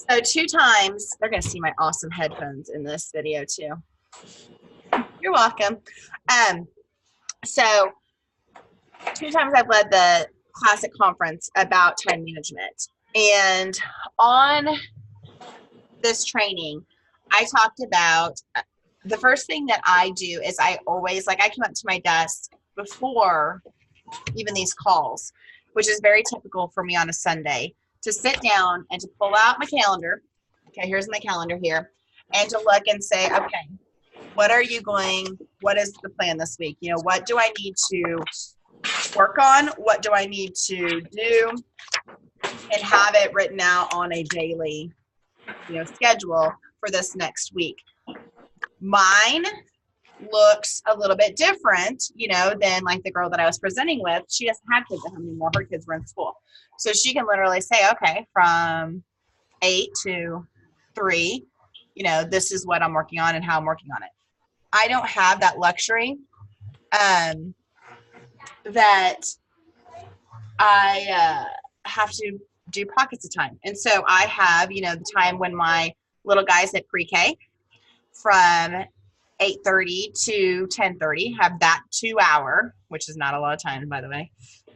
So 2 times, they're going to see my awesome headphones in this video too. You're welcome. So 2 times I've led the Classic Conference about time management. And on this training, I talked about the first thing that I do is I always, I come up to my desk before even these calls, which is very typical for me on a Sunday, to sit down and to pull out my calendar. Okay, here's my calendar here. And to look and say, okay, what is the plan this week? What do I need to work on? What do I need to do? And have it written out on a daily, schedule for this next week. Mine looks a little bit different, than like the girl that I was presenting with. She doesn't have kids at home anymore. Her kids were in school. So she can literally say, okay, from 8 to 3, this is what I'm working on and how I'm working on it. I don't have that luxury that I have to do pockets of time. And so I have, the time when my little guy's at pre-K from 8:30 to 10:30, have that 2 hour, which is not a lot of time, by the way,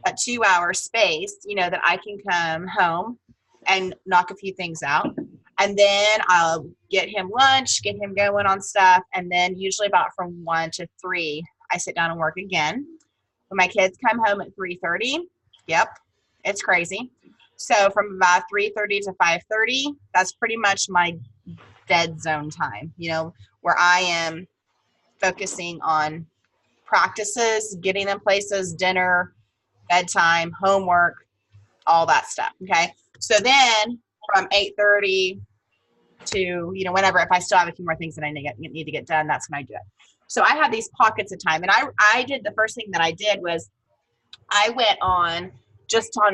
a 2 hour space, that I can come home and knock a few things out. And then I'll get him lunch, get him going on stuff. And then usually about from 1 to 3, I sit down and work again. When my kids come home at 3:30, yep, it's crazy. So from about 3:30 to 5:30, that's pretty much my dead zone time, where I am focusing on practices, getting them places, dinner, bedtime, homework, all that stuff. Okay. So then from 8:30 to, whenever, if I still have a few more things that I need to get done, that's when I do it. So I have these pockets of time. And I did, the first thing that I did was I went on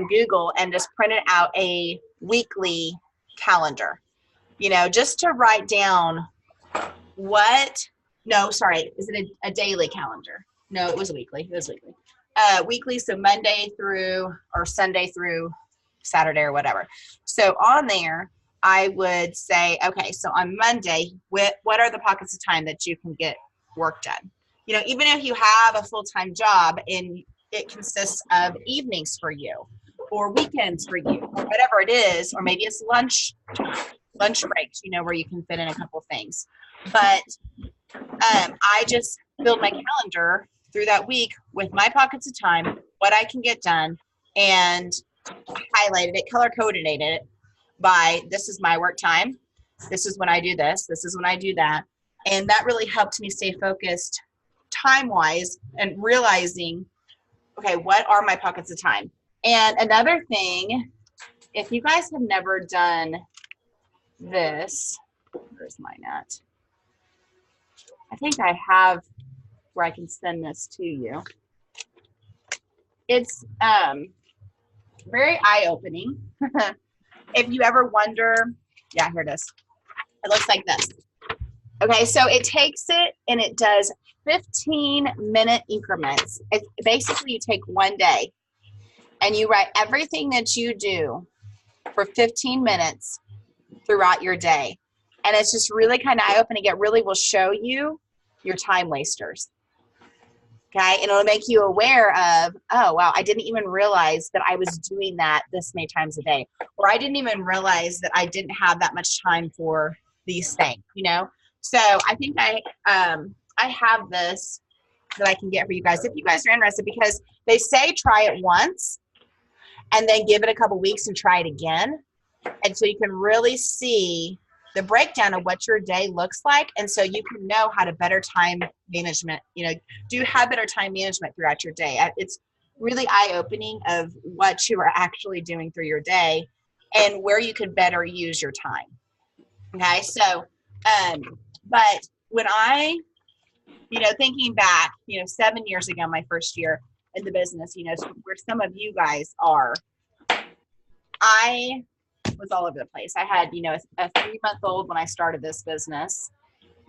Google and just printed out a weekly calendar, just to write down is it a daily calendar? No, it was weekly. Weekly, so Monday through, or Sunday through Saturday or whatever. So on there, I would say, okay, so on Monday, what are the pockets of time that you can get work done? Even if you have a full-time job and it consists of evenings for you or weekends for you or whatever it is, or maybe it's lunch breaks, where you can fit in a couple things. But I just build my calendar through that week with my pockets of time, what I can get done, and highlighted it, color-coded it by this is my work time, this is when I do this is when I do that. And that really helped me stay focused time-wise and realizing, okay, what are my pockets of time? And another thing, if you guys have never done this, where's mine at? I think I have where I can send this to you. It's very eye-opening. If you ever wonder, yeah, here it is. It looks like this. Okay, so it takes it and it does 15-minute increments. It's basically, you take one day and you write everything that you do for 15 minutes throughout your day. And it's just really kind of eye-opening. It really will show you your time wasters. Okay, and it'll make you aware of, oh, wow, I didn't even realize that I was doing that this many times a day. Or I didn't even realize that I didn't have that much time for these things, So I think I have this that I can get for you guys if you guys are interested, because they say try it once and then give it a couple weeks and try it again. And so you can really see the breakdown of what your day looks like. And so you can know how to better time management, do have better time management throughout your day. It's really eye-opening of what you are actually doing through your day and where you could better use your time. Okay. So, but when I, thinking back, 7 years ago, my first year in the business, where some of you guys are, I was all over the place. I had, a 3-month-old when I started this business.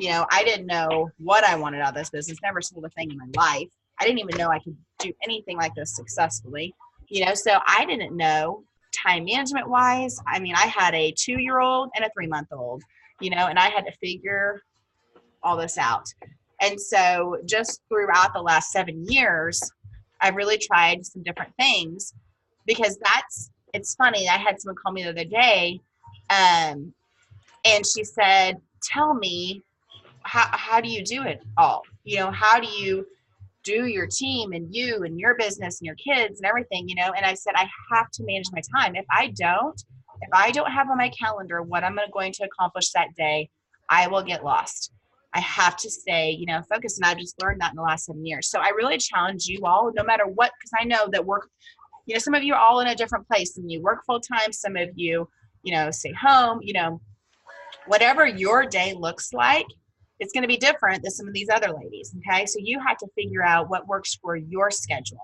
I didn't know what I wanted out of this business, never sold a thing in my life. I didn't even know I could do anything like this successfully, so I didn't know time management wise, I mean, I had a 2-year-old and a 3-month-old, you know, and I had to figure all this out. And so just throughout the last 7 years, I've really tried some different things, because it's funny. I had someone call me the other day, and she said, tell me, how do you do it all? You know, how do you do your team and you and your business and your kids and everything, you know? And I said, I have to manage my time. If I don't have on my calendar what I'm going to accomplish that day, I will get lost. I have to stay, you know, focused. And I've just learned that in the last 7 years. So I really challenge you all, no matter what, because I know that you know, some of you are all in a different place. Some of you work full time. Some of you, you know, stay home, you know, whatever your day looks like, it's going to be different than some of these other ladies. Okay. So you have to figure out what works for your schedule.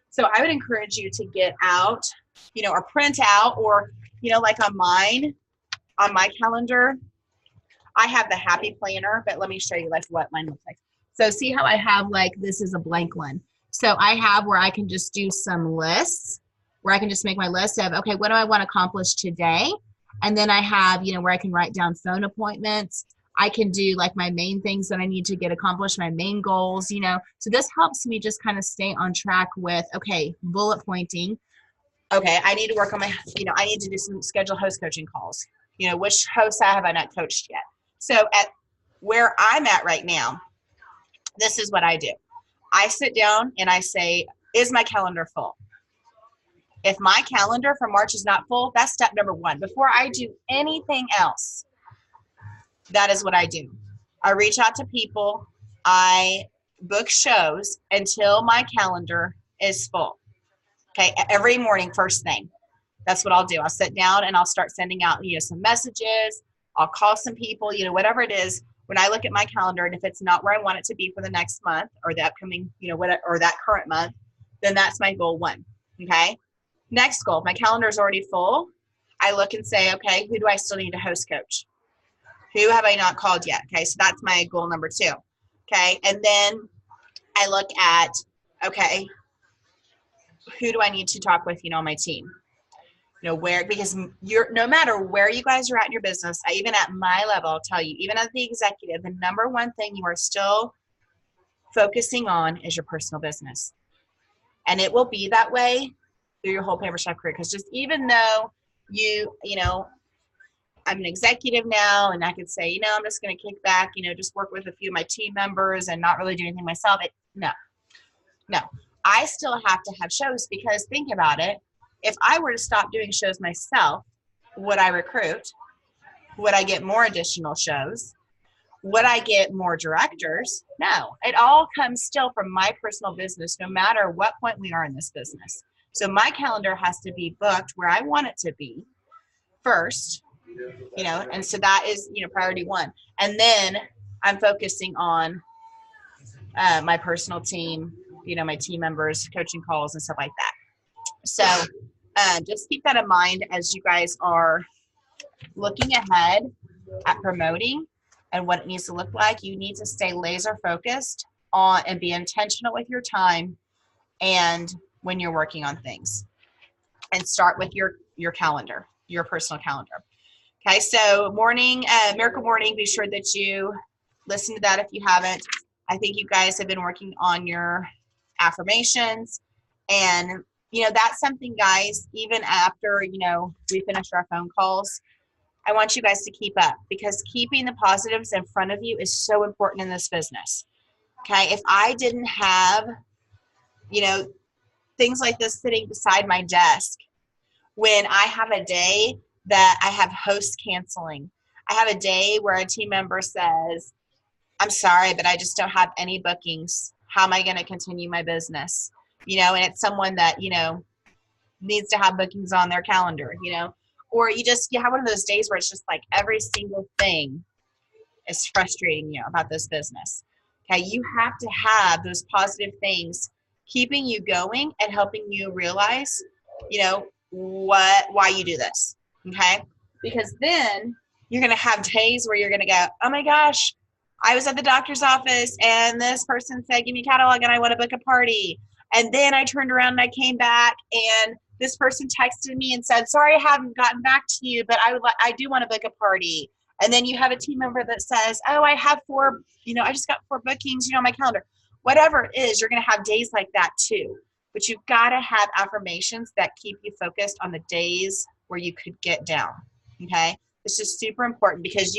So I would encourage you to get out, you know, or print out, or, you know, like on my calendar, I have the Happy Planner, but let me show you like what mine looks like. So see how I have like, this is a blank one. So I have where I can just do some lists, where I can just make my list of, okay, what do I want to accomplish today? And then I have, you know, where I can write down phone appointments. I can do like my main things that I need to get accomplished, my main goals, you know. So this helps me just kind of stay on track with, okay, bullet pointing. Okay, I need to work on my, you know, I need to do some scheduled host coaching calls. You know, which hosts have I not coached yet? So at where I'm at right now, this is what I do. I sit down and I say, is my calendar full? If my calendar for March is not full, that's step number 1. Before I do anything else, that is what I do. I reach out to people. I book shows until my calendar is full. Okay, every morning, first thing. That's what I'll do. I'll sit down and I'll start sending out, you know, some messages. I'll call some people, you know, whatever it is. When I look at my calendar, and if it's not where I want it to be for the next month or the upcoming, you know, or that current month, then that's my goal 1. Okay. Next goal, my calendar is already full. I look and say, okay, who do I still need to host coach? Who have I not called yet? Okay, so that's my goal number 2. Okay, and then I look at, okay, who do I need to talk with, you know, on my team? You know, where, because no matter where you guys are at in your business, even at my level, I'll tell you, even as the executive, the number 1 thing you are still focusing on is your personal business. And it will be that way through your whole Pampered Chef career. Because just even though you know, I'm an executive now, and I could say, you know, I'm just going to kick back, you know, just work with a few of my team members and not really do anything myself. No. I still have to have shows, because think about it. If I were to stop doing shows myself, would I recruit? Would I get more additional shows? Would I get more directors? No. It all comes still from my personal business, no matter what point we are in this business. So my calendar has to be booked where I want it to be first, you know, and so that is, you know, priority 1. And then I'm focusing on my personal team, you know, my team members, coaching calls and stuff like that. So just keep that in mind as you guys are looking ahead at promoting and what it needs to look like. You need to stay laser focused on and be intentional with your time and when you're working on things, and start with your calendar, your personal calendar. Okay, so morning, Miracle Morning, be sure that you listen to that if you haven't. I think you guys have been working on your affirmations, and you know, that's something, guys, even after, you know, we finish our phone calls, I want you guys to keep up, because keeping the positives in front of you is so important in this business. Okay, if I didn't have, you know, things like this sitting beside my desk, when I have a day that I have hosts canceling, I have a day where a team member says, I'm sorry, but I just don't have any bookings. How am I going to continue my business? You know, and it's someone that, you know, needs to have bookings on their calendar, you know, or you have one of those days where it's just like every single thing is frustrating you about this business. Okay, you have to have those positive things keeping you going and helping you realize, you know, why you do this. Okay, because then you're going to have days where you're going to go, oh my gosh, I was at the doctor's office and this person said, give me a catalog and I want to book a party. And then I turned around and I came back and this person texted me and said, sorry, I haven't gotten back to you, but I do want to book a party. And then you have a team member that says, oh, I have 4, I just got 4 bookings, on my calendar. Whatever it is, you're going to have days like that too. But you've got to have affirmations that keep you focused on the days where you could get down. Okay. It's just super important because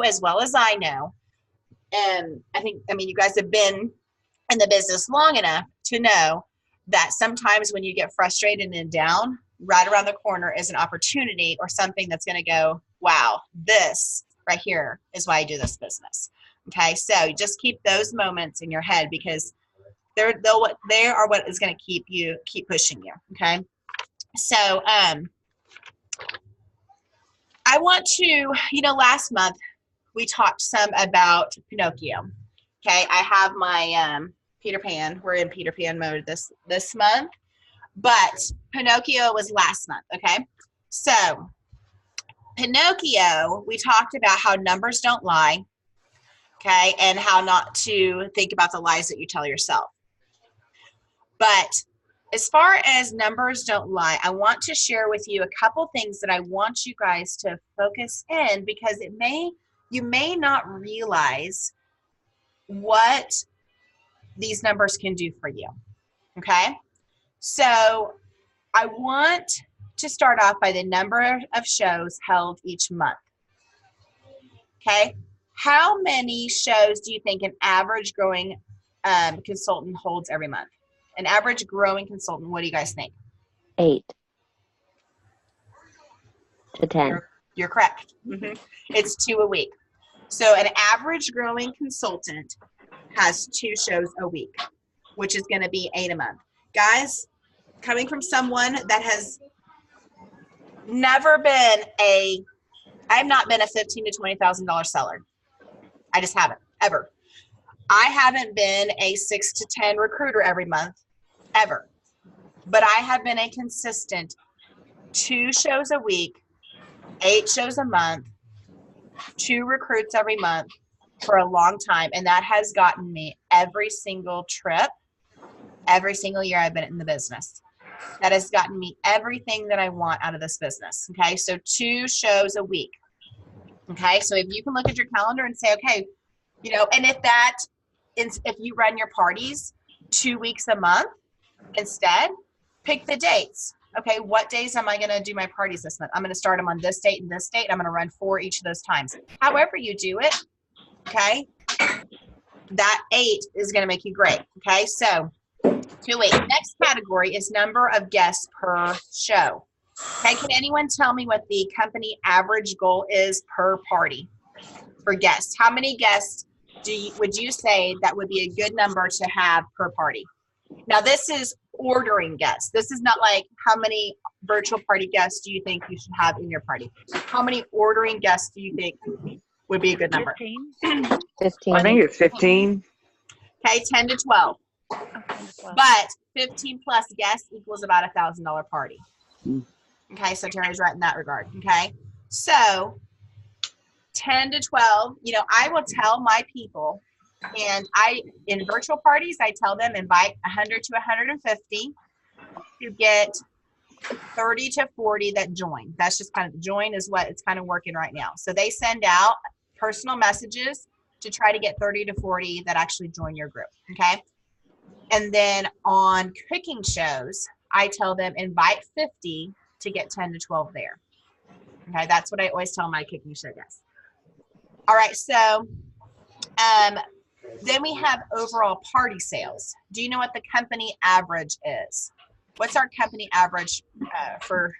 as well as I know, and you guys have been in the business long enough to know that sometimes when you get frustrated and down, right around the corner is an opportunity or something that's going to go, wow, this right here is why I do this business. Okay, so just keep those moments in your head because they are what is going to keep pushing you. Okay, so I want to, last month we talked some about Pinocchio. Okay, I have my Peter Pan. We're in Peter Pan mode this month, but Pinocchio was last month. Okay, so Pinocchio, we talked about how numbers don't lie. Okay, and how not to think about the lies that you tell yourself. But as far as numbers don't lie, I want to share with you a couple things that I want you guys to focus in because you may not realize what these numbers can do for you. Okay, so I want to start off by the number of shows held each month. Okay, how many shows do you think an average growing consultant holds every month? An average growing consultant, what do you guys think? 8 to 10. You're correct. Mm-hmm. It's 2 a week. So an average growing consultant has 2 shows a week, which is going to be 8 a month. Guys, coming from someone that has never been I've not been a $15,000 to $20,000 seller. I just haven't, ever. I haven't been a 6 to 10 recruiter every month, ever. But I have been a consistent 2 shows a week, 8 shows a month, 2 recruits every month for a long time. And that has gotten me every single trip, every single year I've been in the business. That has gotten me everything that I want out of this business. Okay, so 2 shows a week. Okay, so if you can look at your calendar and say, okay, and if you run your parties 2 weeks a month instead, pick the dates. Okay, what days am I going to do my parties this month? I'm going to start them on this date and this date. I'm going to run 4 each of those times. However you do it, okay, that 8 is going to make you great. Okay, so 2 weeks. Next category is number of guests per show. Okay, can anyone tell me what the company average goal is per party for guests? How many guests would you say that would be a good number to have per party? Now, this is ordering guests. This is not like how many virtual party guests do you think you should have in your party? How many ordering guests do you think would be a good number? 15. I think it's 15. Okay, 10 to 12. But 15 plus guests equals about $1,000 party. Okay, so Terry's right in that regard. Okay, so 10 to 12, I will tell my people, and in virtual parties, I tell them invite 100 to 150 to get 30 to 40 that join. That's just kind of, join is what it's kind of working right now. So they send out personal messages to try to get 30 to 40 that actually join your group. Okay, and then on cooking shows, I tell them invite 50 to get 10 to 12 there. Okay, that's what I always tell my cooking show guests. All right, so then we have overall party sales. Do you know what the company average is? What's our company average for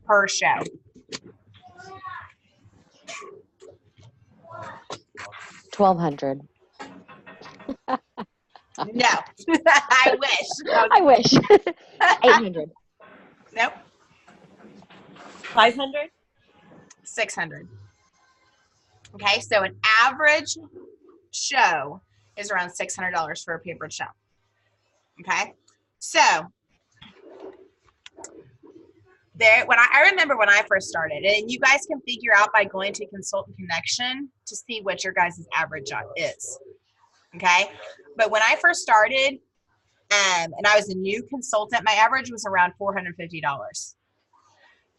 per show? $1,200. No, I wish. I wish. 800. Nope. 500? 600. Okay, so an average show is around $600 for a papered show. Okay, so I remember when I first started, and you guys can figure out by going to Consultant Connection to see what your guys' average is. Okay, but when I first started, And I was a new consultant. My average was around $450.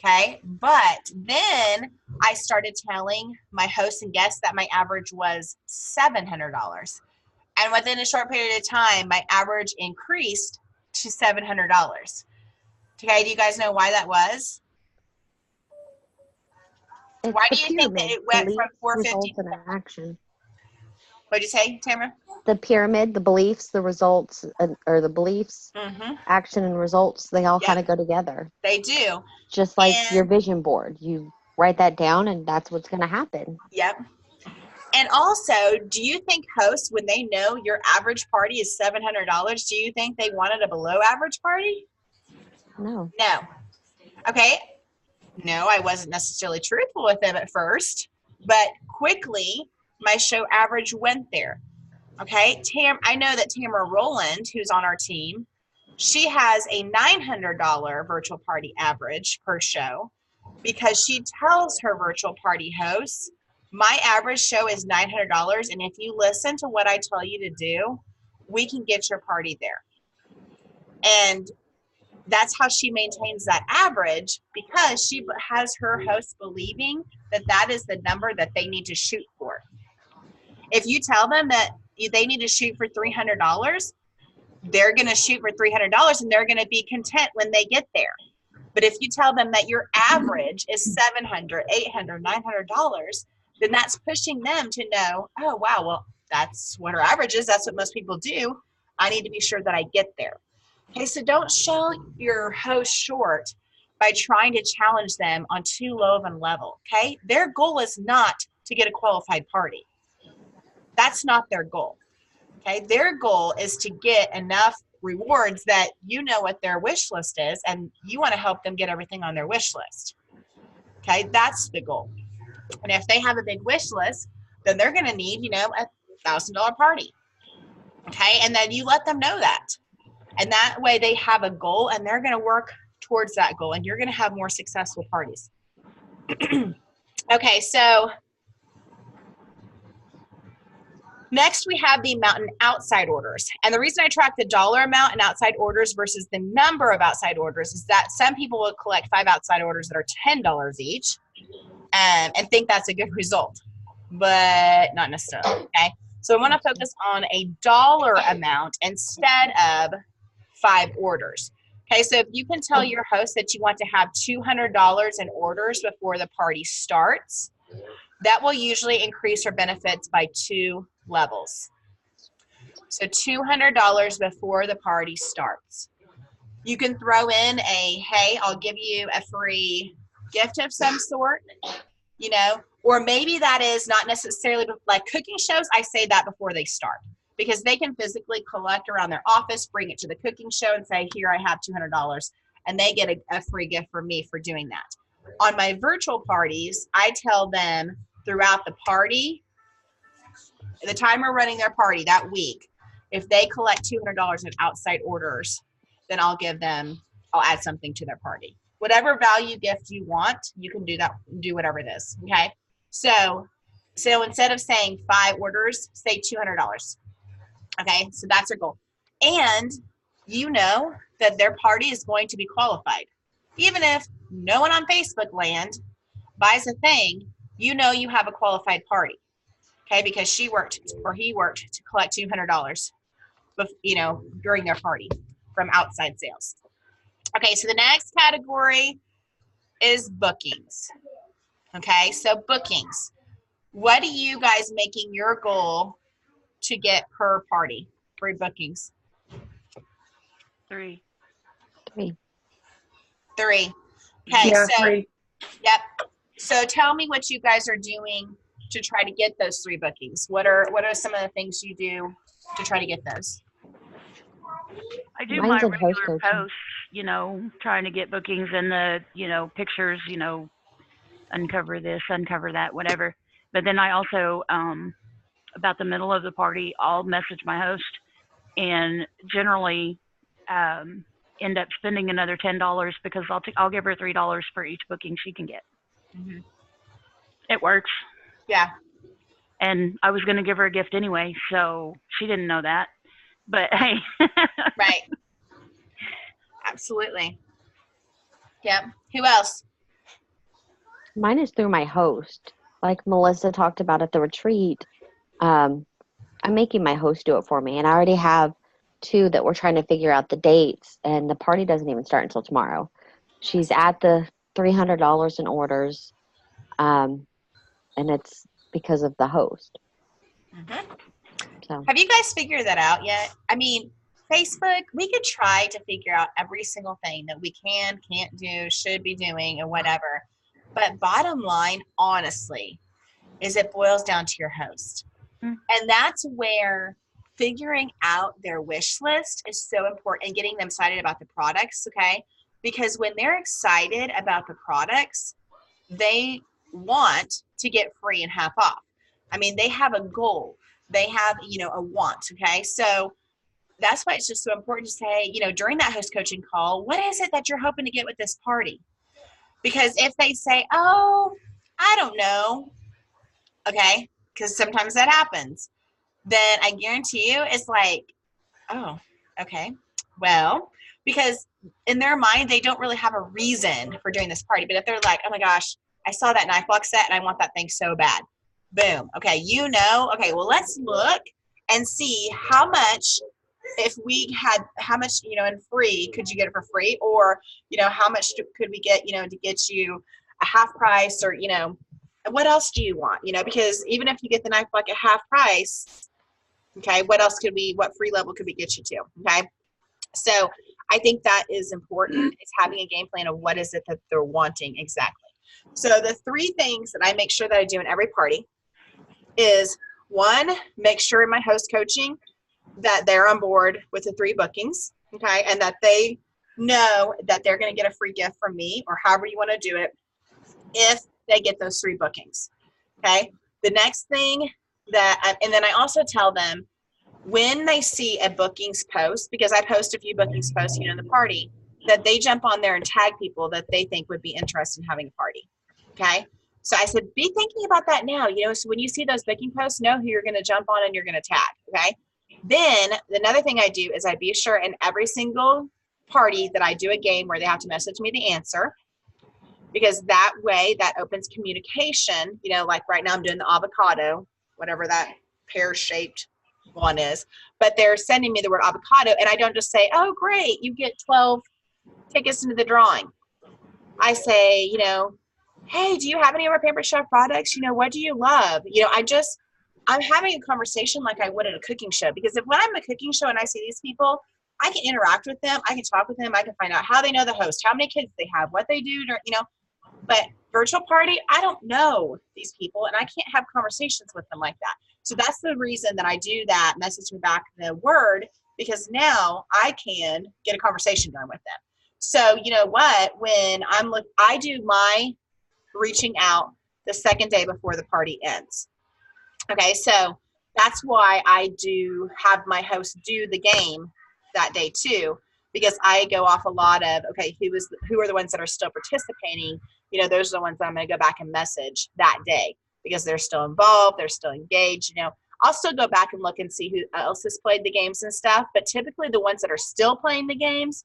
Okay. But then I started telling my hosts and guests that my average was $700. And within a short period of time, my average increased to $700. Okay. Do you guys know why that was? It's Why the do you think that pyramid. it went Beliefs, from 450? results, and action. What'd you say, Tamara? The pyramid, the beliefs, the results, or the beliefs, Mm-hmm. action and results, they all Yep. kind of go together. They do. Just like your And vision board. You write that down and that's what's going to happen. yep. And also, do you think hosts, when they know your average party is $700, do you think they wanted a below average party? No. No. Okay. No, I wasn't necessarily truthful with them at first, but quickly my show average went there. Okay. I know that Tamara Rowland, who's on our team, she has a $900 virtual party average per show because she tells her virtual party hosts, my average show is $900. And if you listen to what I tell you to do, we can get your party there. And that's how she maintains that average, because she has her hosts believing that that is the number that they need to shoot for. If you tell them that they need to shoot for $300, they're going to shoot for $300 and they're going to be content when they get there. But if you tell them that your average is $700, $800, $900, then that's pushing them to know, oh, wow, well, that's what our average is. That's what most people do. I need to be sure that I get there. Okay, so don't show your host short by trying to challenge them on too low of a level, okay? Their goal is not to get a qualified party. That's not their goal, okay? Their goal is to get enough rewards that you know what their wish list is, and you want to help them get everything on their wish list, okay? That's the goal. And if they have a big wish list, then they're going to need, a $1,000 party, okay? And then you let them know that. And that way they have a goal and they're going to work towards that goal, and you're going to have more successful parties. Okay, so next we have the amount in outside orders. And the reason I track the dollar amount in outside orders versus the number of outside orders is that some people will collect 5 outside orders that are $10 each and think that's a good result, but not necessarily, okay? So I want to focus on a dollar amount instead of 5 orders. Okay, so if you can tell your host that you want to have $200 in orders before the party starts, that will usually increase your benefits by 2 levels. So $200 before the party starts. You can throw in hey, I'll give you a free gift of some sort, or maybe that is not necessarily like cooking shows. I say that before they start, because they can physically collect around their office, bring it to the cooking show and say, here, I have $200, and they get a free gift from me for doing that. On my virtual parties, I tell them throughout the party, the time we're running their party that week, if they collect $200 in outside orders, then I'll add something to their party. Whatever value gift you want, you can do that, do whatever it is, okay? So instead of saying 5 orders, say $200. Okay, so that's our goal. And you know that their party is going to be qualified. Even if no one on Facebook land buys a thing, you know you have a qualified party. Okay, because he worked to collect $200, during their party from outside sales. Okay, so the next category is bookings. Okay, so bookings. What are you guys making your goal to get per party for your bookings? 3. 3. 3. Okay, Yeah, so 3. Yep. So tell me what you guys are doing to try to get those 3 bookings. What are some of the things you do to try to get those? I do Mine's my in host regular coaching. posts, trying to get bookings in the, pictures, uncover this, uncover that, whatever. But then I also, about the middle of the party, I'll message my host and generally end up spending another $10 because I'll give her $3 for each booking she can get. Mm-hmm. It works. Yeah. And I was going to give her a gift anyway, so she didn't know that. But hey, Right. Absolutely. Yep. Who else? Mine is through my host. Like Melissa talked about at the retreat, I'm making my host do it for me. And I already have two that we're trying to figure out the dates, and the party doesn't even start until tomorrow. She's at the $300 in orders, and it's because of the host. Mm-hmm. So Have you guys figured that out yet? I mean, Facebook, we could try to figure out every single thing that we can, can't do, should be doing, and whatever. But bottom line, honestly, is it boils down to your host. Mm. And that's where figuring out their wish list is so important and getting them excited about the products, okay? Because when they're excited about the products, they want to get free and half off. I mean, they have a goal. They have, a want, okay? So that's why it's just so important to say, during that host coaching call, what is it that you're hoping to get with this party? Because if they say, oh, I don't know, okay, because sometimes that happens, then I guarantee you it's like, oh, okay, well, because in their mind, they don't really have a reason for doing this party. But if they're like, oh my gosh, I saw that knife block set and I want that thing so bad. Boom. Okay, okay, well, let's look and see how much, if we had, how much, in free, could you get it for free? Or, how much could we get, to get you a half price, or, what else do you want? Because even if you get the knife block at half price, okay, what free level could we get you to? Okay. So I think that is important. It's having a game plan of what is it that they're wanting exactly. So the three things that I make sure that I do in every party is, one, make sure in my host coaching that they're on board with the 3 bookings, okay, and that they know that they're going to get a free gift from me, or however you want to do it, if they get those 3 bookings, okay? The next thing and then I also tell them, when they see a bookings post, because I post a few bookings posts, in the party, that they jump on there and tag people that they think would be interested in having a party, okay? So I said, be thinking about that now, so when you see those booking posts, know who you're going to jump on and you're going to tag, okay? Then another thing I do is I be sure in every single party that I do a game where they have to message me the answer, because that way that opens communication, like right now I'm doing the avocado, whatever that pear-shaped one is, but they're sending me the word avocado, and I don't just say, oh, great, you get 12 tickets into the drawing. I say, hey, do you have any of our Pampered Chef products? What do you love? I'm having a conversation like I would at a cooking show, because when I'm at a cooking show and I see these people, I can interact with them, I can talk with them, I can find out how they know the host, how many kids they have, what they do, but virtual party, I don't know these people, and I can't have conversations with them like that. So that's the reason that I do that, message me back the word, because now I can get a conversation going with them. So you know what, when I do my reaching out the second day before the party ends. Okay, so that's why I do have my host do the game that day too, because I go off a lot of, okay, who are the ones that are still participating? Those are the ones that I'm going to go back and message that day, because they're still involved, they're still engaged. I'll still go back and look and see who else has played the games and stuff, but typically the ones that are still playing the games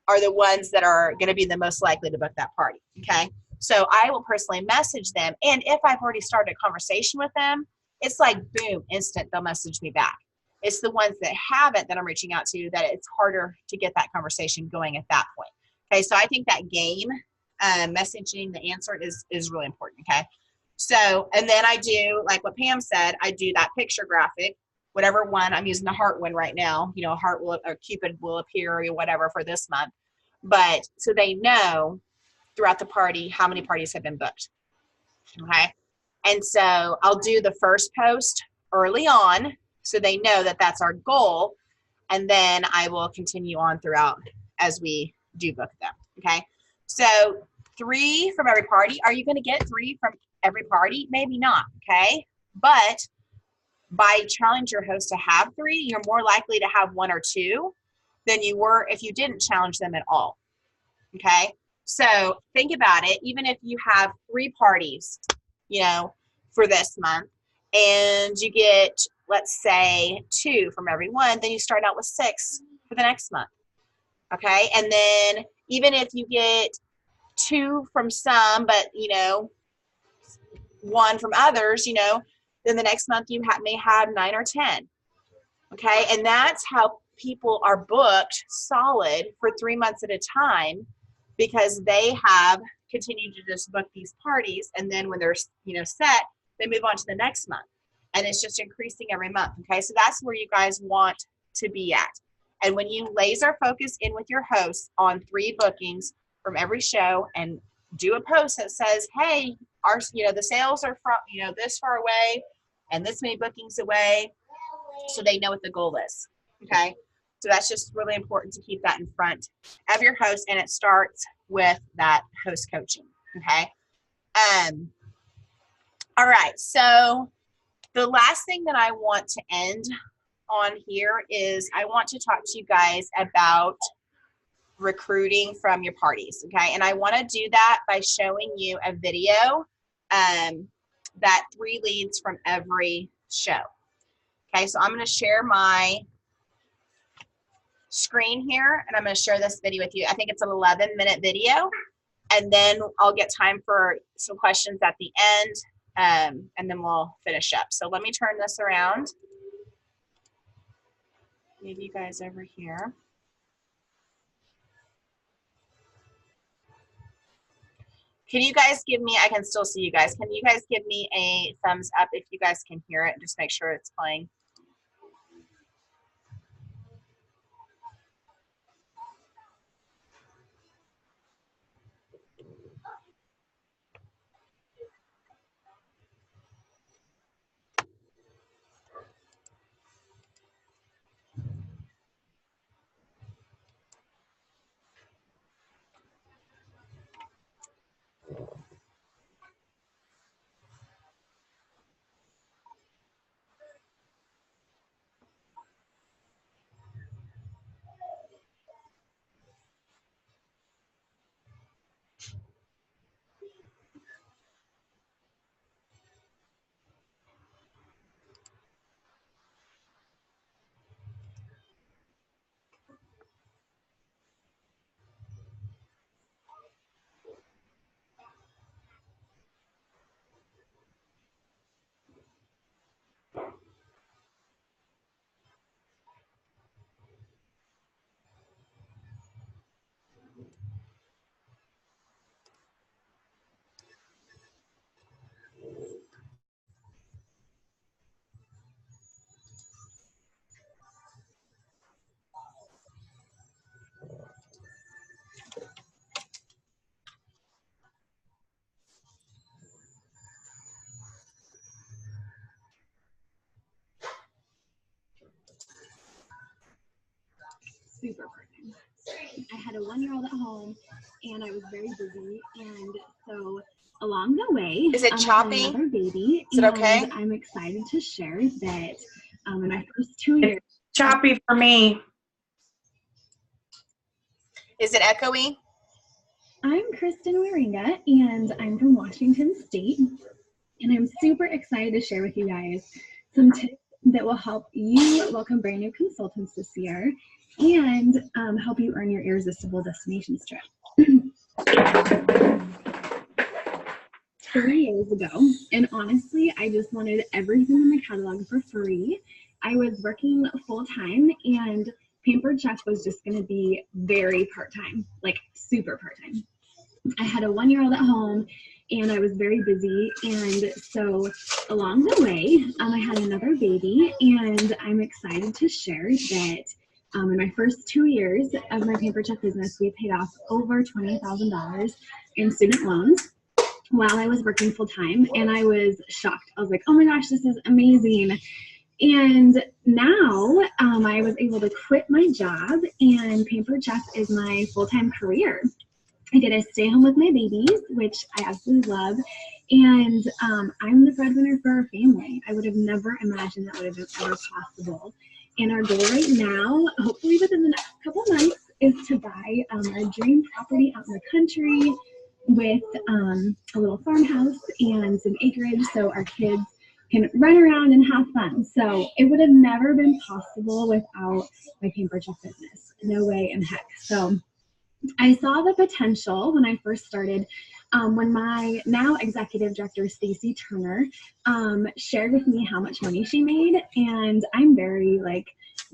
are the ones that are going to be the most likely to book that party. Okay, so I will personally message them, and if I've already started a conversation with them, it's like boom, instant, they'll message me back. It's the ones that haven't that I'm reaching out to that it's harder to get that conversation going at that point. Okay, so I think that game, messaging the answer is really important. Okay, so, and then I do, like what Pam said, I do that picture graphic, whatever one, I'm using the heart one right now, heart will, or Cupid will appear, or whatever for this month. But so they know throughout the party how many parties have been booked. Okay, and so I'll do the first post early on, so they know that that's our goal, and then I will continue on throughout as we do book them. Okay, so 3 from every party. Are you going to get 3 from every party? Maybe not. Okay, but by challenge your host to have 3, you're more likely to have 1 or 2 than you were if you didn't challenge them at all. Okay, so think about it. Even if you have 3 parties, for this month, and you get, let's say 2 from every one, then you start out with 6 for the next month. Okay, and then even if you get 2 from some, but 1 from others, then the next month you may have 9 or 10. Okay, and that's how people are booked solid for 3 months at a time, because they have continued to just book these parties, and then when they're set, they move on to the next month, and it's just increasing every month. Okay, so that's where you guys want to be at. And when you laser focus in with your host on 3 bookings from every show and do a post that says, hey, our the sales are from this far away and this many bookings away, so they know what the goal is. Okay, so that's just really important to keep that in front of your host, and it starts with that host coaching. Okay, all right, so the last thing that I want to end on here is I want to talk to you guys about recruiting from your parties. Okay, and I want to do that by showing you a video that 3 leads from every show. Okay, so I'm going to share my screen here, and I'm going to share this video with you. I think it's an 11-minute video, and then I'll get time for some questions at the end, and then we'll finish up. So let me turn this around. Maybe you guys over here. Can you guys give me, I can still see you guys. Can you guys give me a thumbs up if you guys can hear it? Just make sure it's playing. Super part-time. I had a 1-year-old at home, and I was very busy, and so along the way, Is it I choppy? had another baby. Is it okay? I'm excited to share that in my first 2 years. Choppy for me. Is it echoey? I'm Kristen Waringa, and I'm from Washington State, and I'm super excited to share with you guys some tips that will help you welcome brand new consultants this year and help you earn your irresistible destinations trip. 3 years ago, and honestly, I just wanted everything in the catalog for free. I was working full-time, and Pampered Chef was just going to be very part-time, like super part-time. I had a 1-year-old at home, and I was very busy, and so along the way, I had another baby, and I'm excited to share that in my first 2 years of my Pampered Chef business, we paid off over $20,000 in student loans while I was working full-time, and I was shocked. I was like, oh my gosh, this is amazing. And now I was able to quit my job, and Pampered Chef is my full-time career. I get to stay home with my babies, which I absolutely love, and I'm the breadwinner for our family. I would have never imagined that would have been ever possible. And our goal right now, hopefully within the next couple months, is to buy our dream property out in the country with a little farmhouse and some acreage so our kids can run around and have fun. So it would have never been possible without my Pampered Chef business. No way in heck. So I saw the potential when I first started, when my now executive director, Stacy Turner, shared with me how much money she made. And I'm very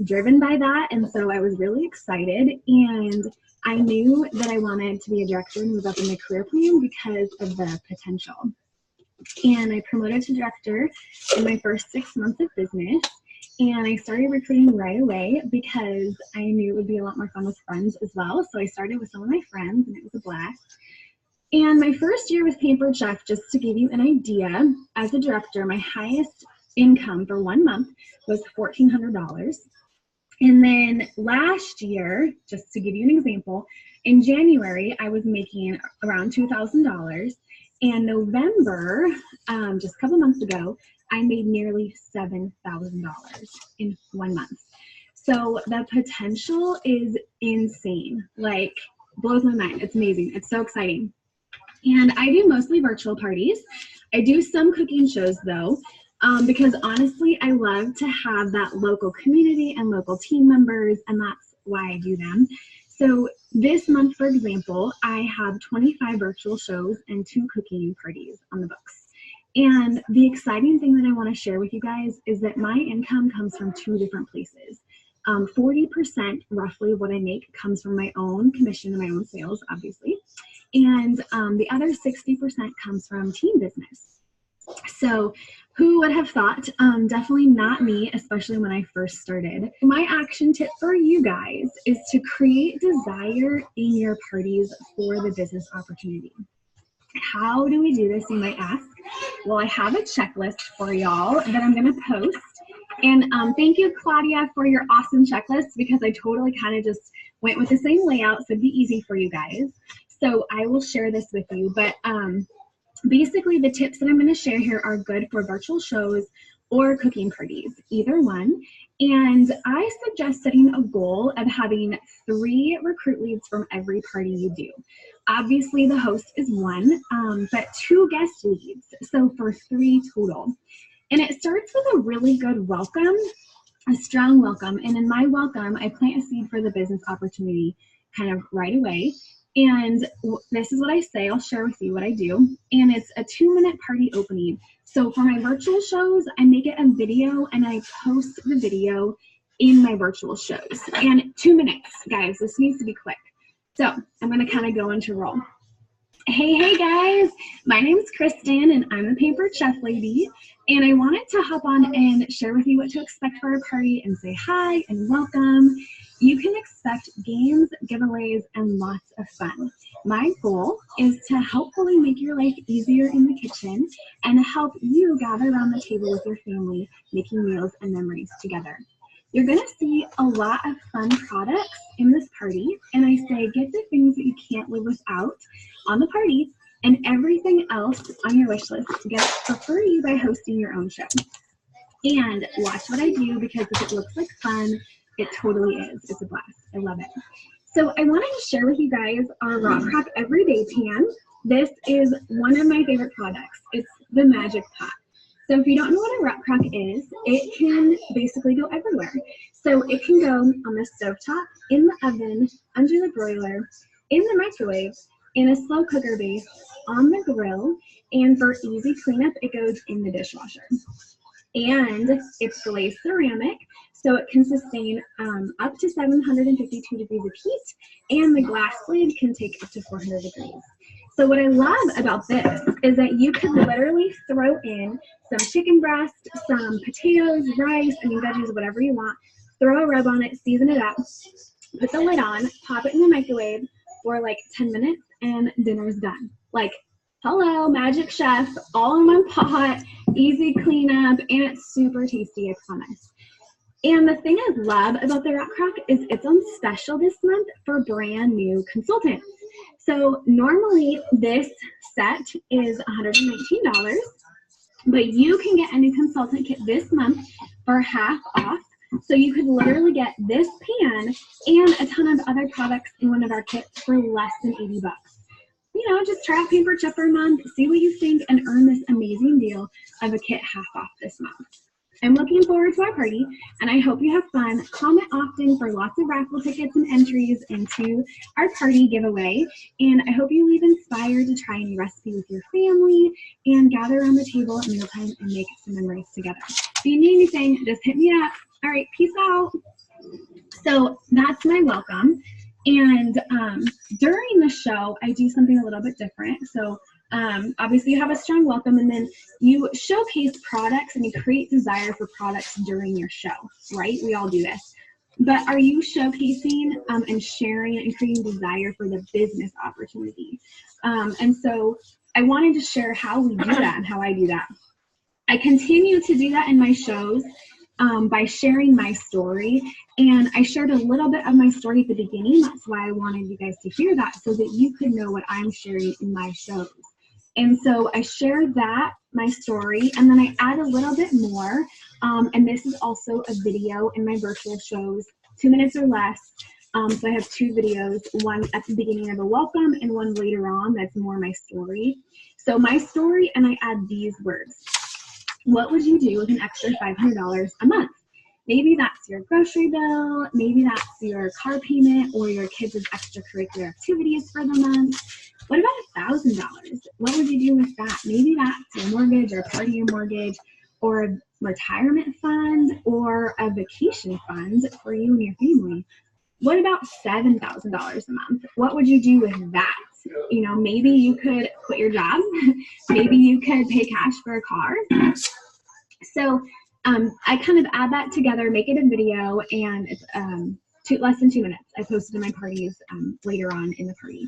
driven by that. And so I was really excited. And I knew that I wanted to be a director and move up in my career plan because of the potential. And I promoted to director in my first 6 months of business. And I started recruiting right away because I knew it would be a lot more fun with friends as well. So I started with some of my friends and it was a blast. And my first year with Pampered Chef, just to give you an idea, as a director, my highest income for 1 month was $1,400. And then last year, just to give you an example, in January, I was making around $2,000. And November, just a couple months ago, I made nearly $7,000 in 1 month. So the potential is insane. Blows my mind. It's amazing. It's so exciting. And I do mostly virtual parties. I do some cooking shows though, because honestly, I love to have that local community and local team members, and that's why I do them. So this month, for example, I have 25 virtual shows and 2 cooking parties on the books. And the exciting thing that I want to share with you guys is that my income comes from 2 different places. 40% roughly of what I make comes from my own commission and my own sales, obviously. And the other 60% comes from team business. So who would have thought? Definitely not me, especially when I first started. My action tip for you guys is to create desire in your parties for the business opportunity. How do we do this, you might ask? Well, I have a checklist for y'all that I'm going to post. And thank you, Claudia, for your awesome checklist, because I totally kind of just went with the same layout, so it'd be easy for you guys. So I will share this with you. But basically, the tips that I'm going to share here are good for virtual shows or cooking parties, either one. And I suggest setting a goal of having 3 recruit leads from every party you do. Obviously, the host is 1, but 2 guest leads, so for 3 total. And it starts with a really good welcome, a strong welcome. And in my welcome, I plant a seed for the business opportunity kind of right away. And this is what I say. I'll share with you what I do. And it's a 2-minute party opening. So for my virtual shows, I make it a video and I post the video in my virtual shows. And 2 minutes, guys. This needs to be quick. So I'm going to kind of go into roll. Hey guys, my name is Kristen and I'm the Pampered Chef Lady, and I wanted to hop on and share with you what to expect for our party and say hi and welcome. You can expect games, giveaways, and lots of fun. My goal is to hopefully make your life easier in the kitchen and help you gather around the table with your family, making meals and memories together. You're going to see a lot of fun products in this party, and I say get the things that you can't live without on the party, and everything else on your wish list gets for free by hosting your own show. And watch what I do, because if it looks like fun, it totally is. It's a blast. I love it. So I wanted to share with you guys our Rock Crock Everyday Pan. This is one of my favorite products. It's the Magic Pot. So if you don't know what a Rock Crock is, it can basically go everywhere. So it can go on the stovetop, in the oven, under the broiler, in the microwave, in a slow cooker base, on the grill, and for easy cleanup, it goes in the dishwasher. And it's glazed ceramic, so it can sustain up to 752 degrees of heat, and the glass lid can take up to 400 degrees. So what I love about this is that you can literally throw in some chicken breast, some potatoes, rice, veggies, whatever you want, throw a rub on it, season it up, put the lid on, pop it in the microwave for like 10 minutes, and dinner's done. Like, hello, Magic Chef, all in one pot, easy cleanup, and it's super tasty, I promise. And the thing I love about the Rock Crock is it's on special this month for brand new consultants. So normally this set is $119, but you can get a new consultant kit this month for half off. So you could literally get this pan and a ton of other products in one of our kits for less than $80. just try out Pampered Chef for a month, see what you think, and earn this amazing deal of a kit half off this month. I'm looking forward to our party, and I hope you have fun. Comment often for lots of raffle tickets and entries into our party giveaway. And I hope you leave inspired to try a new recipe with your family and gather around the table at mealtime and make some memories together. If you need anything, just hit me up. All right, peace out. So that's my welcome. And during the show, I do something a little bit different. So obviously you have a strong welcome, and then you showcase products and you create desire for products during your show, right? We all do this. But are you showcasing and sharing and creating desire for the business opportunity? And so I wanted to share how we do that and how I do that. I continue to do that in my shows by sharing my story. And I shared a little bit of my story at the beginning. That's why I wanted you guys to hear that, so that you could know what I'm sharing in my shows. And so I shared that, my story, and then I add a little bit more. And this is also a video in my virtual shows, 2 minutes or less. So I have 2 videos, one at the beginning of a welcome and one later on that's more my story. So my story, and I add these words. What would you do with an extra $500 a month? Maybe that's your grocery bill, maybe that's your car payment or your kids' extracurricular activities for the month. What about $1,000? What would you do with that? Maybe that's your mortgage or part of your mortgage, or a retirement fund, or a vacation fund for you and your family. What about $7,000 a month? What would you do with that? Maybe you could quit your job. Maybe you could pay cash for a car. So I kind of add that together, make it a video, and it's less than 2 minutes. I posted in my parties later on in the party.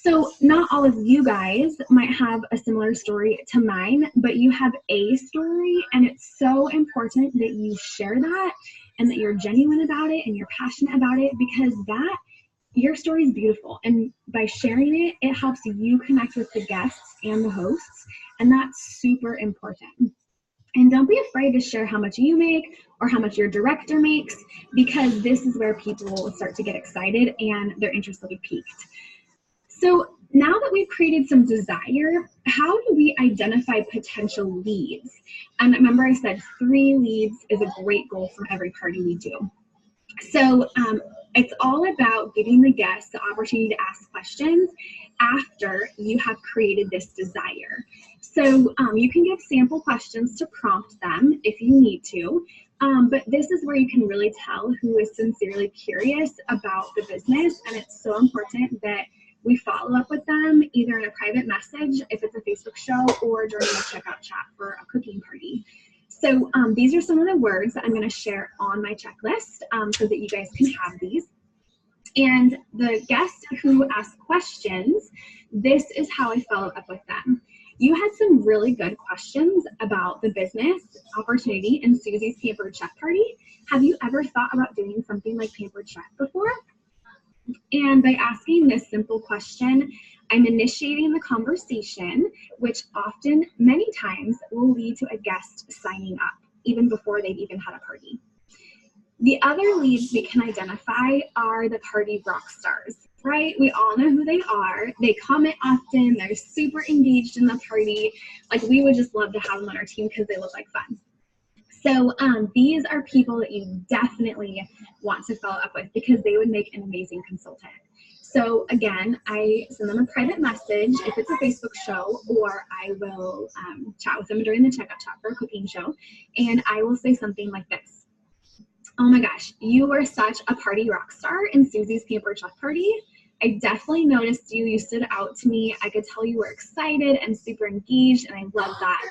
So not all of you guys might have a similar story to mine, but you have a story, and it's so important that you share that and that you're genuine about it and you're passionate about it, because your story is beautiful. And by sharing it, it helps you connect with the guests and the hosts, and that's super important. And don't be afraid to share how much you make or how much your director makes, because this is where people will start to get excited and their interest will be piqued. So now that we've created some desire, how do we identify potential leads? And remember, I said 3 leads is a great goal for every party we do. So it's all about giving the guests the opportunity to ask questions after you have created this desire. So you can give sample questions to prompt them if you need to, but this is where you can really tell who is sincerely curious about the business, and it's so important that we follow up with them either in a private message if it's a Facebook show, or during the checkout chat for a cooking party. So these are some of the words that I'm going to share on my checklist so that you guys can have these. And the guests who ask questions, this is how I follow up with them. You had some really good questions about the business opportunity in Susie's Pampered Chef Party. Have you ever thought about doing something like Pampered Chef before? And by asking this simple question, I'm initiating the conversation, which often, many times, will lead to a guest signing up, even before they've even had a party. The other leads we can identify are the party rock stars, right? We all know who they are. They comment often. They're super engaged in the party. Like, we would just love to have them on our team because they look like fun. So these are people that you definitely want to follow up with, because they would make an amazing consultant. So again, I send them a private message if it's a Facebook show, or I will chat with them during the checkout chat for a cooking show, and I will say something like this. Oh my gosh, you were such a party rock star in Susie's Pampered Chef Party. I definitely noticed you. You stood out to me. I could tell you were excited and super engaged, and I love that.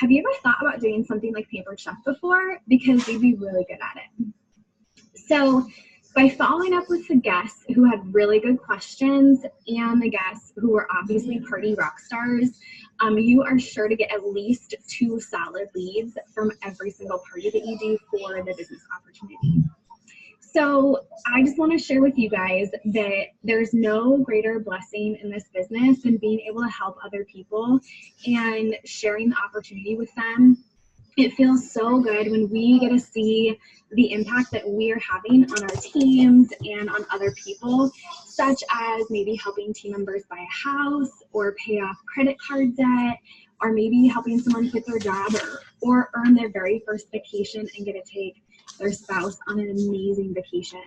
Have you ever thought about doing something like Pampered Chef before? Because you'd be really good at it. So by following up with the guests who had really good questions and the guests who were obviously party rock stars, you are sure to get at least 2 solid leads from every single party that you do for the business opportunity. So I just want to share with you guys that there's no greater blessing in this business than being able to help other people and sharing the opportunity with them. It feels so good when we get to see the impact that we are having on our teams and on other people, such as maybe helping team members buy a house or pay off credit card debt, or maybe helping someone quit their job or earn their very first vacation and get to take their spouse on an amazing vacation.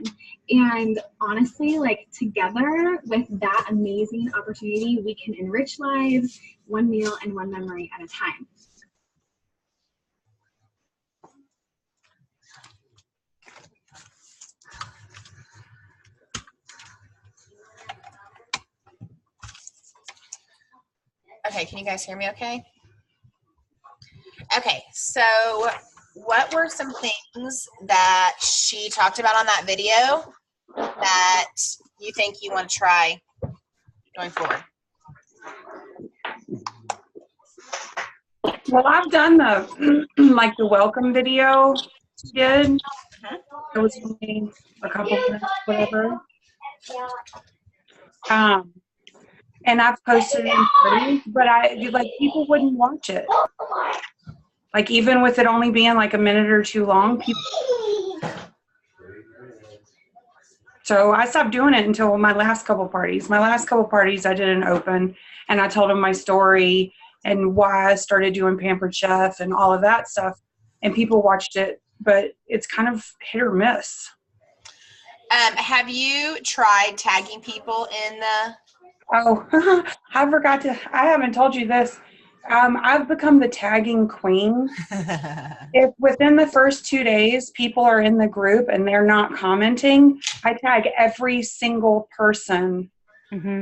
And honestly, like, together with that amazing opportunity, we can enrich lives one meal and one memory at a time. Okay, can you guys hear me okay? Okay, so what were some things that she talked about on that video that you think you want to try going forward? Well, I've done the like the welcome video she did. It was only a couple minutes, whatever. And I've posted it in parties, but people wouldn't watch it. Like, even with it only being like a minute or two long, people. So I stopped doing it until my last couple parties. My last couple parties, I did an open, and I told them my story and why I started doing Pampered Chef and all of that stuff. And people watched it, but it's kind of hit or miss. Have you tried tagging people in the... Oh, I forgot to, I haven't told you this. I've become the tagging queen. If within the first 2 days people are in the group and they're not commenting, I tag every single person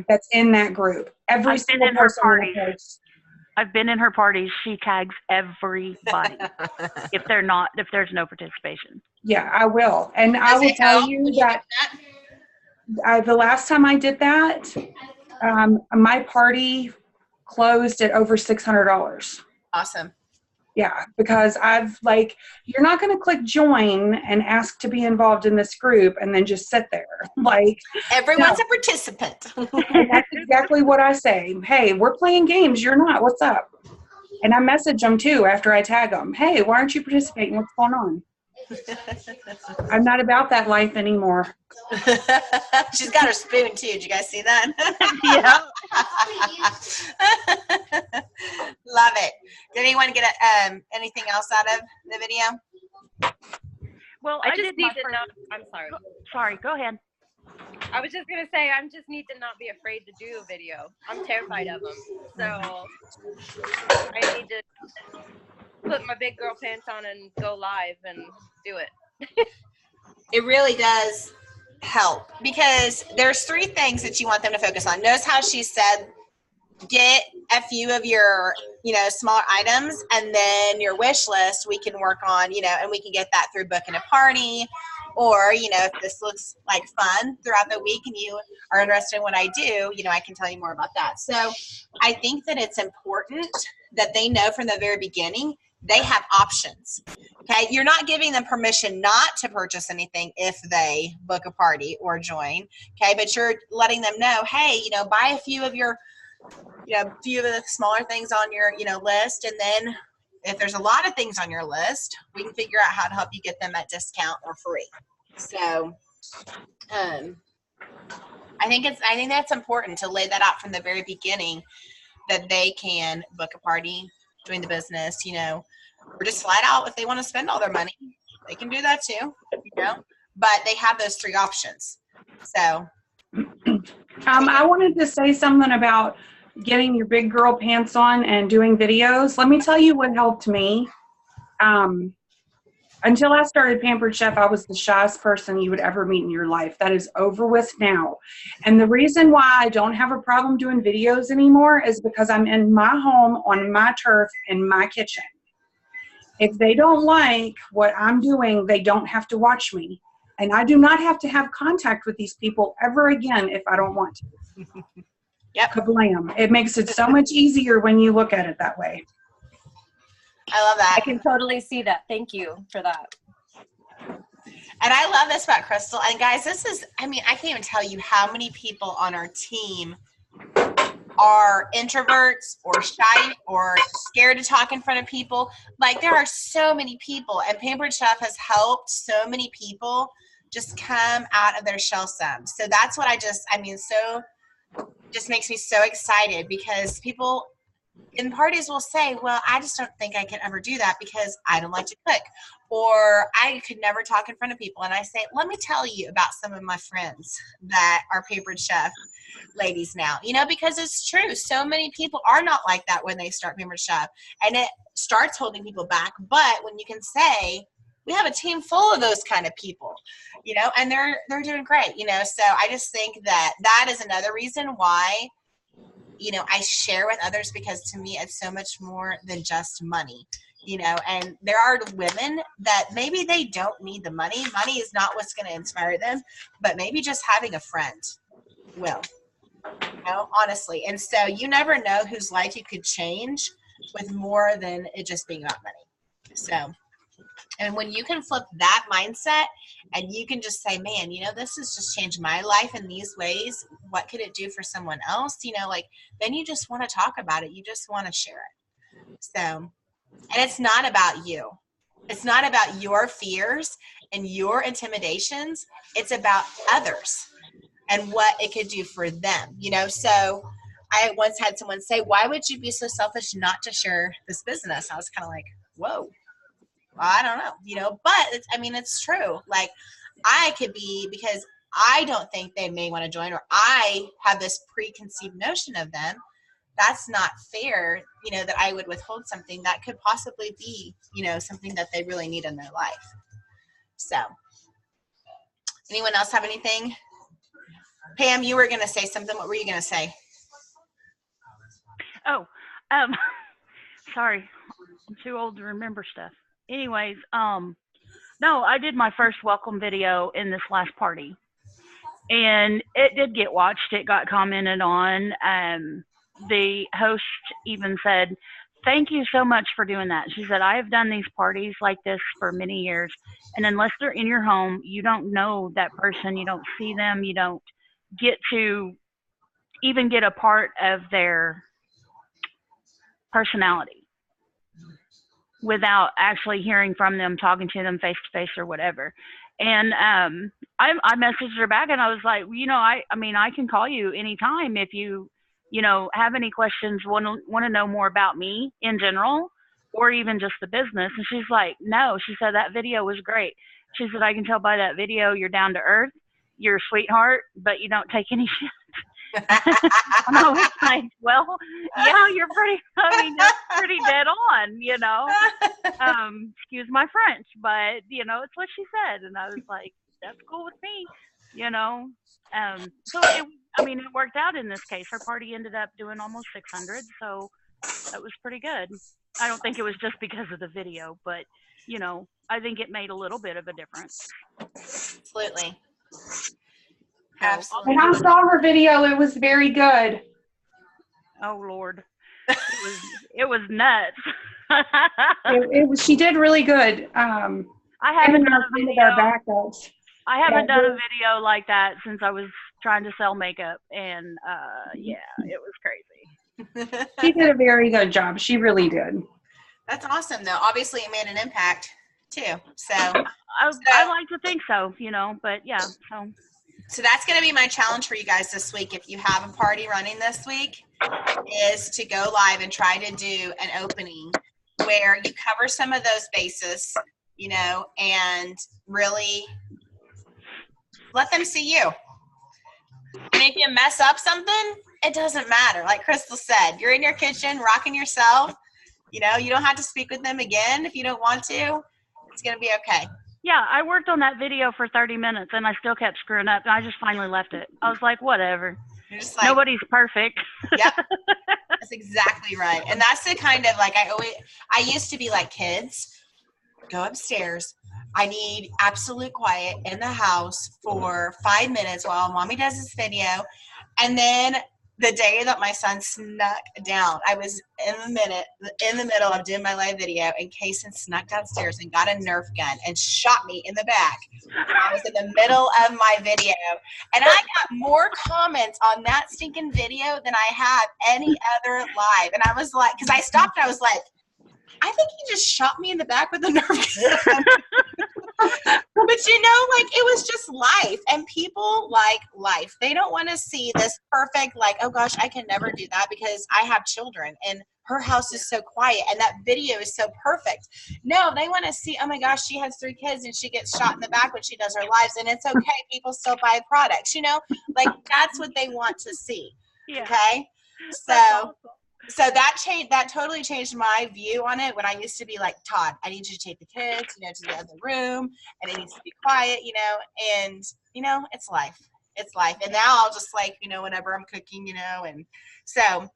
that's in that group. Every single person. I've been in her parties. She tags everybody if there's no participation. Yeah, I will. And I will tell you that the last time I did that, my party closed at over $600. Awesome. Yeah, because you're not going to click join and ask to be involved in this group and then just sit there. Like, everyone's a participant. And that's exactly what I say. Hey, we're playing games. You're not. What's up? And I message them too after I tag them. Hey, why aren't you participating? What's going on? I'm not about that life anymore. She's got her spoon too. Did you guys see that? Yeah. Love it. Did anyone get anything else out of the video? Well, I just need to know. I'm sorry. Sorry, go ahead. I was just gonna say I just need to not be afraid to do a video. I'm terrified of them, so I need to put my big girl pants on and go live and do it. It really does help because there's 3 things that you want them to focus on. Notice how she said, get a few of your, smaller items, and then your wish list we can work on, and we can get that through booking a party, or, if this looks like fun throughout the week and you are interested in what I do, I can tell you more about that. So I think that it's important that they know from the very beginning they have options. Okay, you're not giving them permission not to purchase anything if they book a party or join. Okay, but you're letting them know, hey, buy a few of your, few of the smaller things on your, list, and then if there's a lot of things on your list, we can figure out how to help you get them at discount or free. So, I think that's important to lay that out from the very beginning, that they can book a party, join the business, or just flat out, if they want to spend all their money, they can do that too, but they have those 3 options. So, I wanted to say something about getting your big girl pants on and doing videos. Let me tell you what helped me. Until I started Pampered Chef, I was the shyest person you would ever meet in your life. That is over with now. And the reason why I don't have a problem doing videos anymore is because I'm in my home, on my turf, in my kitchen. If they don't like what I'm doing, they don't have to watch me. And I do not have to have contact with these people ever again if I don't want to. Yep. Kablam. It makes it so much easier when you look at it that way. I love that. I can totally see that. Thank you for that. And I love this about Crystal. And guys, I can't even tell you how many people on our team are introverts or shy or scared to talk in front of people. Like, there are so many people, and Pampered Chef has helped so many people just come out of their shell some. So that's what just makes me so excited, because people in parties will say, well, I just don't think I can ever do that because I don't like to cook, or I could never talk in front of people. And I say, let me tell you about some of my friends that are Pampered Chef ladies now, because it's true. So many people are not like that when they start Pampered Chef, and it starts holding people back. But when you can say, we have a team full of those kind of people, and they're doing great, so I just think that is another reason why I share with others, because to me, it's so much more than just money, and there are women that maybe they don't need the money. Money is not what's going to inspire them, but maybe just having a friend will, honestly. And so you never know whose life you could change with more than it just being about money. So, and when you can flip that mindset and you can just say, man, this has just changed my life in these ways. What could it do for someone else? Then you just want to talk about it. You just want to share it. So, and it's not about you. It's not about your fears and your intimidations. It's about others and what it could do for them, So I once had someone say, why would you be so selfish not to share this business? I was kind of like, whoa. Well, I don't know, but it's true. Like, I could be, because I don't think they may want to join, or I have this preconceived notion of them. That's not fair, that I would withhold something that could possibly be, something that they really need in their life. So, anyone else have anything? Pam, you were going to say something. What were you going to say? Oh, sorry. I'm too old to remember stuff. Anyways, no, I did my first welcome video in this last party, and it did get watched. It got commented on. The host even said, thank you so much for doing that. She said, I have done these parties like this for many years, and unless they're in your home, you don't know that person. You don't see them. You don't get to even get a part of their personality without actually hearing from them, talking to them face to face or whatever. And I messaged her back, and I was like, I can call you anytime if you have any questions, want to know more about me in general, or even just the business. And she's like, no. She said, that video was great. She said, I can tell by that video you're down to earth, you're a sweetheart, but you don't take any shit. And I was like, well, yeah, that's pretty dead on, excuse my French, but it's what she said. And I was like, that's cool with me, so it worked out in this case. Her party ended up doing almost 600. So that was pretty good. I don't think it was just because of the video, but I think it made a little bit of a difference. Absolutely. When I saw her video, it was very good. Oh Lord, it was nuts. She did really good. I haven't done a video. Backups. I haven't done a video like that since I was trying to sell makeup, and yeah, it was crazy. She did a very good job. She really did. That's awesome, though. Obviously, it made an impact too. So I like to think so, but yeah. So that's going to be my challenge for you guys this week. If you have a party running this week, is to go live and try to do an opening where you cover some of those bases, and really let them see you. And if you mess up something, it doesn't matter. Like Crystal said, you're in your kitchen, rocking yourself. You don't have to speak with them again if you don't want to. It's going to be okay. Yeah, I worked on that video for 30 minutes, and I still kept screwing up, and I just finally left it. I was like, whatever. You're just like, nobody's perfect. Yep. That's exactly right. And that's the kind of, like, I used to be like, kids, go upstairs. I need absolute quiet in the house for 5 minutes while mommy does this video. And then the day that my son snuck down, I was in the middle of doing my live video, and Kason snuck downstairs and got a Nerf gun and shot me in the back. I was in the middle of my video, and I got more comments on that stinking video than I have any other live. And I was like, because I stopped and I was like, I think he just shot me in the back with a Nerf gun. But you know, like, it was just life, and people like life. They don't want to see this perfect, like, oh gosh, I can never do that because I have children and her house is so quiet and that video is so perfect. No, they want to see, oh my gosh, she has 3 kids and she gets shot in the back when she does her lives, and it's okay. People still buy products, you know, like that's what they want to see. Yeah. Okay. So that totally changed my view on it. When I used to be like, Todd, I need you to take the kids, you know, to the other room, and it needs to be quiet, you know, and you know, it's life. It's life. And now I'll just, like, you know, whenever I'm cooking, you know, and so,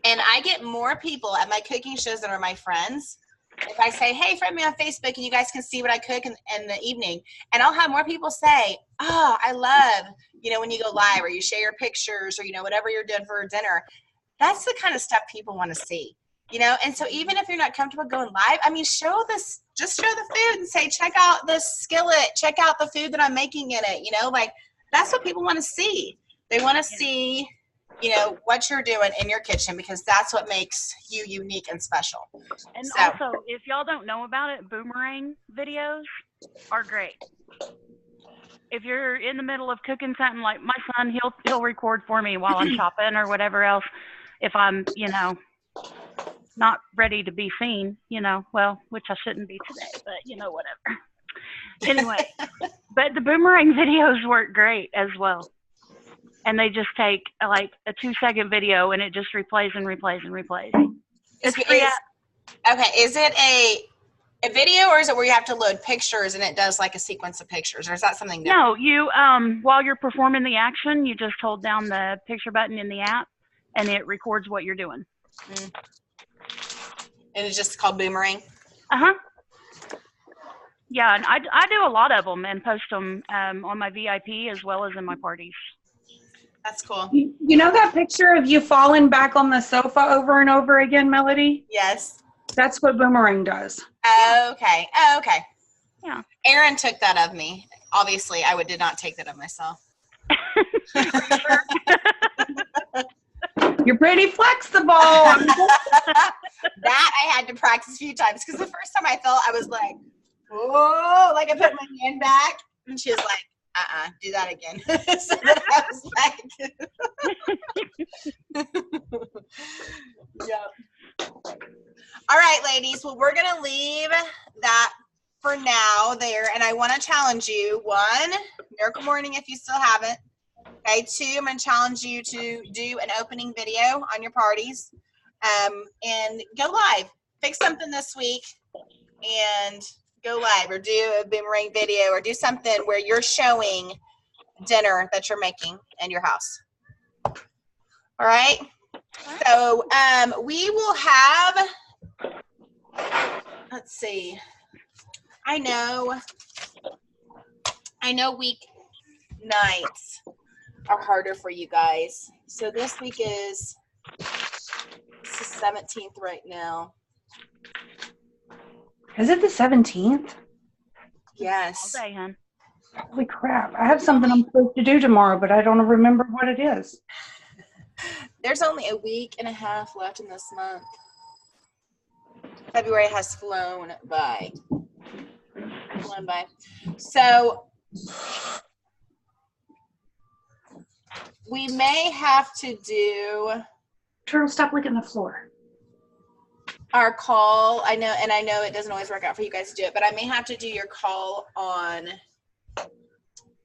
and I get more people at my cooking shows that are my friends. If I say, hey, friend me on Facebook and you guys can see what I cook in the evening, and I'll have more people say, oh, I love, you know, when you go live or you share your pictures or, you know, whatever you're doing for dinner. That's the kind of stuff people want to see, you know? And so even if you're not comfortable going live, I mean, just show the food and say, check out this skillet, check out the food that I'm making in it, you know? Like, that's what people want to see. They want to see, you know, what you're doing in your kitchen, because that's what makes you unique and special. And So, also, if y'all don't know about it, boomerang videos are great. If you're in the middle of cooking something, like my son, he'll record for me while I'm chopping or whatever else. If I'm, you know, not ready to be seen, you know, well, which I shouldn't be today, but, you know, whatever. Anyway, but the boomerang videos work great as well. And they just take like a 2-second video and it just replays and replays and replays. It's free. Okay, is it a video, or is it where you have to load pictures and it does like a sequence of pictures, or is that something different? No, you, while you're performing the action, you just hold down the picture button in the app and it records what you're doing. And it's just called Boomerang? Uh-huh. Yeah, and I do a lot of them and post them on my VIP as well as in my parties. That's cool. You know that picture of you falling back on the sofa over and over again, Melody? Yes. That's what Boomerang does. Okay. Yeah. Aaron took that of me. Obviously, I did not take that of myself. You're pretty flexible. That I had to practice a few times, because the first time I fell, I was like, whoa, like I put my hand back, and she was like, do that again. So then I was like, yep. All right, ladies. Well, we're going to leave that for now there. And I want to challenge you. 1, Miracle Morning if you still haven't. Okay. 2, I'm going to challenge you to do an opening video on your parties. And go live. Pick something this week and go live, or do a boomerang video, or do something where you're showing dinner that you're making in your house. All right. So we will have, let's see. I know week nights are harder for you guys. So this week is the 17th right now. Is it the 17th? Yes. All day, hon. Holy crap. I have something I'm supposed to do tomorrow, but I don't remember what it is. There's only a week and a half left in this month. February has flown by. So we may have to do Turtle, stop licking the floor. our call. I know it doesn't always work out for you guys to do it, but I may have to do your call on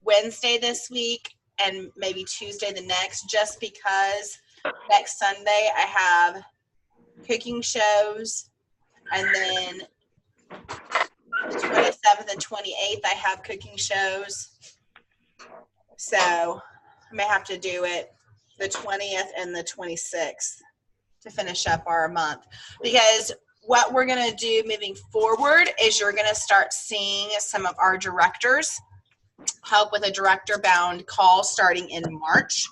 Wednesday this week and maybe Tuesday the next, just because next Sunday I have cooking shows, and then the 27th and 28th I have cooking shows. So I may have to do it the 20th and the 26th to finish up our month, because what we're going to do moving forward is you're going to start seeing some of our directors help with a director bound call starting in March.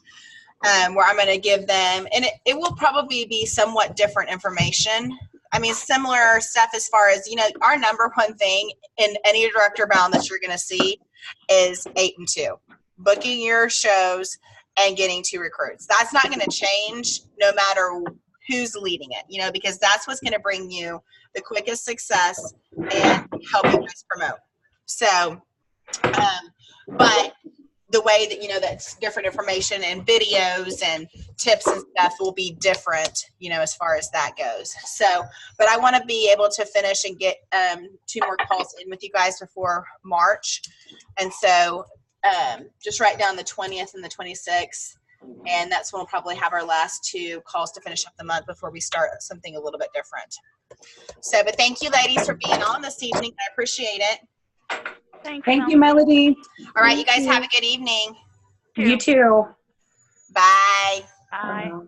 where I'm going to give them, and it will probably be somewhat different information. I mean, similar stuff as far as, you know, our number one thing in any director bound that you're going to see is 8 and 2, booking your shows and getting to recruits. That's not going to change no matter who's leading it, you know, because that's what's going to bring you the quickest success and help you guys promote. So, but the way that, you know, that's different information and videos and tips and stuff will be different, you know, as far as that goes. So, but I want to be able to finish and get 2 more calls in with you guys before March. And so just write down the 20th and the 26th. And that's when we'll probably have our last 2 calls to finish up the month before we start something a little bit different. So, but thank you ladies for being on this evening. I appreciate it. Thanks, Thank you, Melody. All right, you guys have a good evening. You too. Bye. Bye. Bye.